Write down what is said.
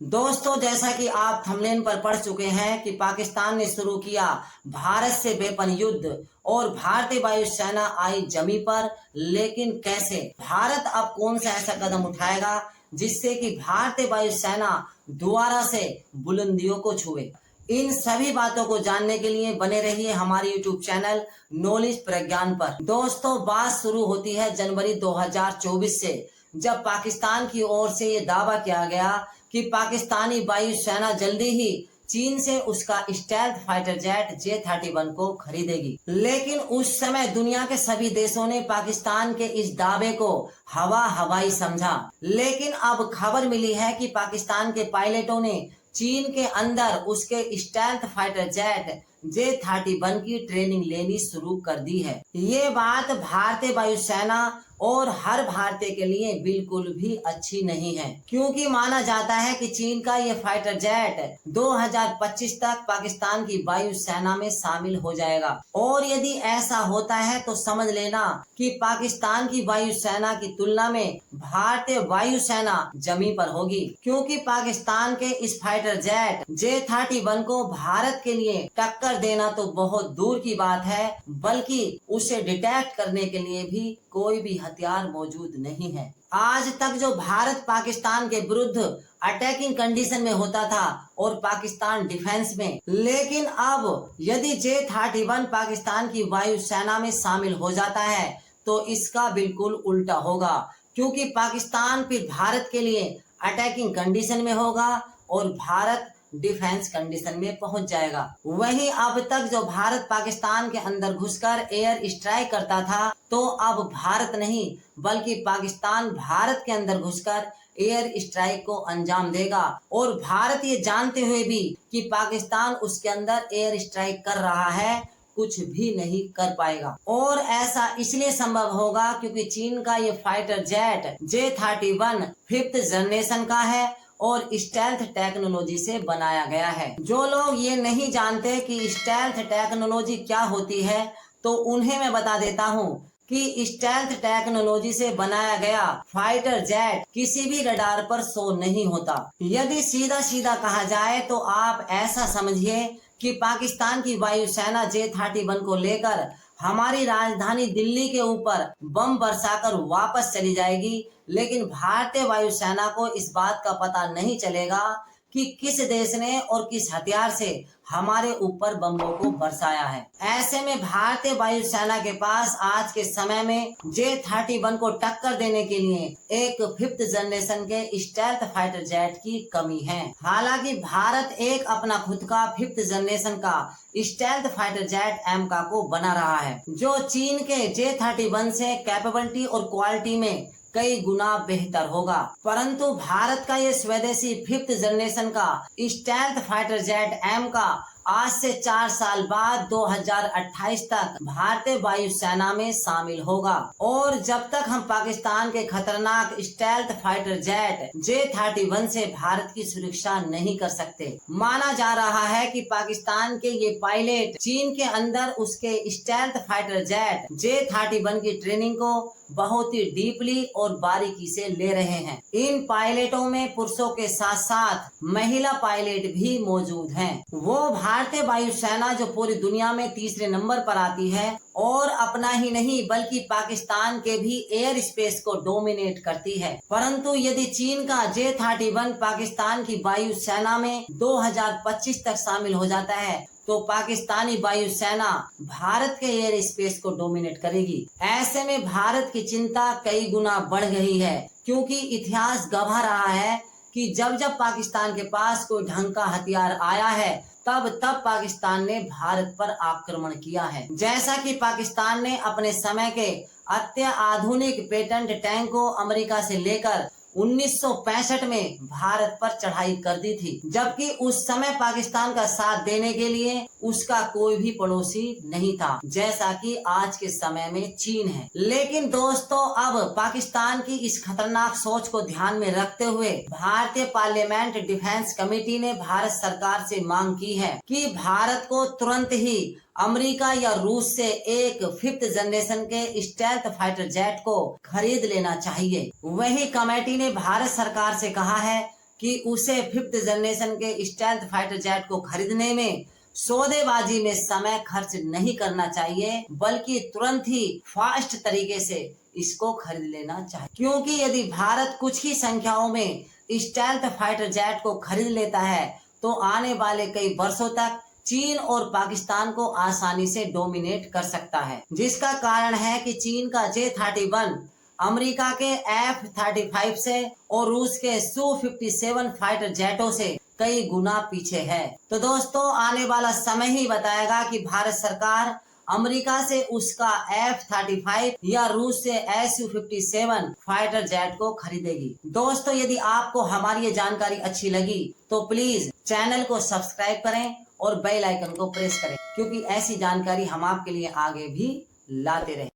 दोस्तों, जैसा कि आप थंबनेल पर पढ़ चुके हैं कि पाकिस्तान ने शुरू किया भारत से वेपन युद्ध और भारतीय वायुसेना आई जमी पर। लेकिन कैसे? भारत अब कौन सा ऐसा कदम उठाएगा जिससे कि भारतीय वायुसेना दोबारा से बुलंदियों को छुए? इन सभी बातों को जानने के लिए बने रहिए हमारे YouTube चैनल नॉलेज प्रज्ञान पर। दोस्तों, बात शुरू होती है जनवरी 2024 से, जब पाकिस्तान की ओर से ये दावा किया गया कि पाकिस्तानी वायुसेना जल्दी ही चीन से उसका स्टेल्थ फाइटर जेट J-31 को खरीदेगी। लेकिन उस समय दुनिया के सभी देशों ने पाकिस्तान के इस दावे को हवाई समझा। लेकिन अब खबर मिली है कि पाकिस्तान के पायलटों ने चीन के अंदर उसके स्टेल्थ फाइटर जेट J-31 की ट्रेनिंग लेनी शुरू कर दी है। ये बात भारतीय वायुसेना और हर भारतीय के लिए बिल्कुल भी अच्छी नहीं है, क्योंकि माना जाता है कि चीन का ये फाइटर जेट 2025 तक पाकिस्तान की वायुसेना में शामिल हो जाएगा। और यदि ऐसा होता है तो समझ लेना कि पाकिस्तान की वायुसेना की तुलना में भारतीय वायुसेना जमी पर होगी, क्योंकि पाकिस्तान के इस फाइटर जेट J-31 को भारत के लिए टक्कर देना तो बहुत दूर की बात है, बल्कि उसे डिटेक्ट करने के लिए भी कोई भी हथियार मौजूद नहीं है। आज तक जो भारत पाकिस्तान के विरुद्ध अटैकिंग कंडीशन में होता था और पाकिस्तान डिफेंस में, लेकिन अब यदि J-31 पाकिस्तान की वायुसेना में शामिल हो जाता है तो इसका बिल्कुल उल्टा होगा, क्योंकि पाकिस्तान फिर भारत के लिए अटैकिंग कंडीशन में होगा और भारत डिफेंस कंडीशन में पहुंच जाएगा। वहीं अब तक जो भारत पाकिस्तान के अंदर घुसकर एयर स्ट्राइक करता था, तो अब भारत नहीं बल्कि पाकिस्तान भारत के अंदर घुसकर एयर स्ट्राइक को अंजाम देगा। और भारत ये जानते हुए भी कि पाकिस्तान उसके अंदर एयर स्ट्राइक कर रहा है, कुछ भी नहीं कर पाएगा। और ऐसा इसलिए संभव होगा क्योंकि चीन का ये fighter jet J-31 5th generation का है और स्टेल्थ टेक्नोलॉजी से बनाया गया है। जो लोग ये नहीं जानते कि स्टेल्थ टेक्नोलॉजी क्या होती है, तो उन्हें मैं बता देता हूँ कि स्टेल्थ टेक्नोलॉजी से बनाया गया फाइटर जेट किसी भी रडार पर शो नहीं होता। यदि सीधा सीधा कहा जाए तो आप ऐसा समझिए कि पाकिस्तान की वायुसेना J-31 को लेकर हमारी राजधानी दिल्ली के ऊपर बम बरसाकर वापस चली जाएगी, लेकिन भारतीय वायुसेना को इस बात का पता नहीं चलेगा कि किस देश ने और किस हथियार से हमारे ऊपर बमों को बरसाया है। ऐसे में भारतीय वायुसेना के पास आज के समय में J-31 को टक्कर देने के लिए एक 5th जनरेशन के स्टेल्थ फाइटर जेट की कमी है। हालांकि भारत एक अपना खुद का 5th जनरेशन का स्टेल्थ फाइटर जेट MK को बना रहा है, जो चीन के J-31 से कैपेबिलिटी और क्वालिटी में कई गुना बेहतर होगा। परंतु भारत का ये स्वदेशी 5th जनरेशन का स्टेल्थ फाइटर जेट MK आज से 4 साल बाद 2028 तक भारतीय वायुसेना में शामिल होगा। और जब तक हम पाकिस्तान के खतरनाक स्टेल्थ फाइटर जेट J-31 से भारत की सुरक्षा नहीं कर सकते, माना जा रहा है कि पाकिस्तान के ये पायलट चीन के अंदर उसके स्टेल्थ फाइटर जेट J-31 की ट्रेनिंग को बहुत ही डीपली और बारीकी से ले रहे हैं। इन पायलटों में पुरुषों के साथ साथ महिला पायलट भी मौजूद हैं। वो भारतीय वायुसेना जो पूरी दुनिया में तीसरे नंबर पर आती है और अपना ही नहीं बल्कि पाकिस्तान के भी एयर स्पेस को डोमिनेट करती है। परंतु यदि चीन का J-31 पाकिस्तान की वायुसेना में 2025 तक शामिल हो जाता है तो पाकिस्तानी वायुसेना भारत के एयर स्पेस को डोमिनेट करेगी। ऐसे में भारत की चिंता कई गुना बढ़ गई है, क्योंकि इतिहास गवाह रहा है कि जब जब पाकिस्तान के पास कोई ढंग का हथियार आया है तब पाकिस्तान ने भारत पर आक्रमण किया है। जैसा कि पाकिस्तान ने अपने समय के अत्याधुनिक पेटेंट टैंक को अमेरिका से लेकर 1965 में भारत पर चढ़ाई कर दी थी, जबकि उस समय पाकिस्तान का साथ देने के लिए उसका कोई भी पड़ोसी नहीं था, जैसा कि आज के समय में चीन है। लेकिन दोस्तों, अब पाकिस्तान की इस खतरनाक सोच को ध्यान में रखते हुए भारतीय पार्लियामेंट डिफेंस कमेटी ने भारत सरकार से मांग की है कि भारत को तुरंत ही अमेरिका या रूस से एक 5th जनरेशन के स्टेल्थ फाइटर जेट को खरीद लेना चाहिए। वही कमेटी ने भारत सरकार से कहा है कि उसे 5th जनरेशन के स्टेल्थ फाइटर जेट को खरीदने में सौदेबाजी में समय खर्च नहीं करना चाहिए, बल्कि तुरंत ही फास्ट तरीके से इसको खरीद लेना चाहिए। क्योंकि यदि भारत कुछ ही संख्याओं में स्टेल्थ फाइटर जेट को खरीद लेता है तो आने वाले कई वर्षों तक चीन और पाकिस्तान को आसानी से डोमिनेट कर सकता है, जिसका कारण है कि चीन का J-31 अमेरिका के F-35 से और रूस के Su-57 फाइटर जेटों से कई गुना पीछे है। तो दोस्तों आने वाला समय ही बताएगा कि भारत सरकार अमेरिका से उसका F-35 या रूस से Su-57 फाइटर जेट को खरीदेगी। दोस्तों यदि आपको हमारी ये जानकारी अच्छी लगी तो प्लीज चैनल को सब्सक्राइब करें और बेल आइकन को प्रेस करें, क्योंकि ऐसी जानकारी हम आपके लिए आगे भी लाते रहें।